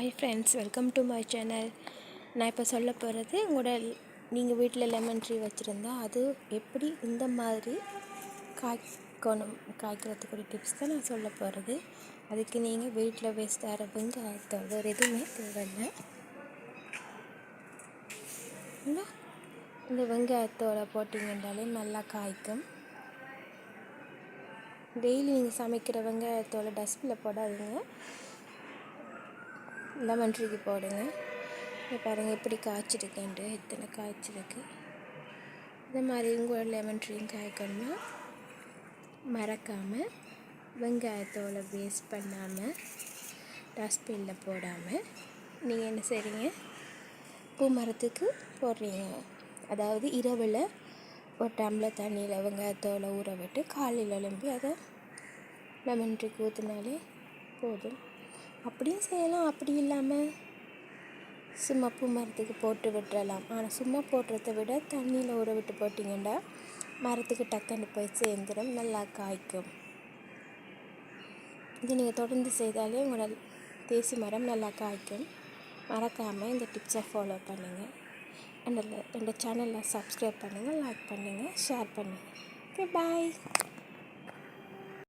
Hi friends, welcome to my channel. நான் இப்போ சொல்ல போகிறது நீங்கள் வீட்டில் லெமன் ட்ரீ வச்சுருந்தா அது எப்படி இந்த மாதிரி காய்க்கிறதுக்கு ஒரு டிப்ஸ் தான் நான் சொல்ல போகிறது. அதுக்கு நீங்கள் வீட்டில் வேஸ்ட் ஆகிற வெங்காயத்தோட ஒரு எதுவுமே தேவையில்லை. இந்த வெங்காயத்தோட போட்டிங்கன்றாலே நல்லா காய்க்கும். டெய்லி நீங்கள் சமைக்கிற வெங்காயத்தோட டஸ்ட்பினில் போடாதீங்க, லெமன் ட்ரீக்கு போடுங்க. இப்போ பாருங்கள் எப்படி காய்ச்சிருக்கேன்ட்டு, எத்தனை காய்ச்சிருக்கு. இந்த மாதிரி உங்களோட லெமன் ட்ரீயும் காய்க்கணும்னா மறக்காமல் வெங்காயத்தோட வேஸ்ட் பண்ணாமல் டஸ்ட்பினில் போடாமல் நீங்கள் என்ன செய்கிறீங்க, பூ மரத்துக்கு போடுறீங்க. அதாவது இரவில் ஒரு டம்ளர் தண்ணியில் வெங்காயத்தோட ஊற விட்டு காலையில் எழும்பி அதை லெமன் ட்ரீக்கு ஊற்றினாலே போதும். அப்படியும் செய்யலாம், அப்படி இல்லாமல் சும்மா பூ மரத்துக்கு போட்டு விட்டுறலாம். ஆனால் சும்மா போடுறத விட தண்ணியில் ஊற விட்டு போட்டிங்கன்னா மரத்துக்கு டக்குன்னு போய் சேர்ந்துடும், நல்லா காய்க்கும். இது நீங்கள் தொடர்ந்து செய்தாலே உங்களோட தேசி மரம் நல்லா காய்க்கும். மறக்காமல் இந்த டிப்ஸை ஃபாலோ பண்ணுங்கள். என்னோட சேனலை சப்ஸ்கிரைப் பண்ணுங்கள், லைக் பண்ணுங்கள், ஷேர் பண்ணுங்கள். ஓகே, பாய்.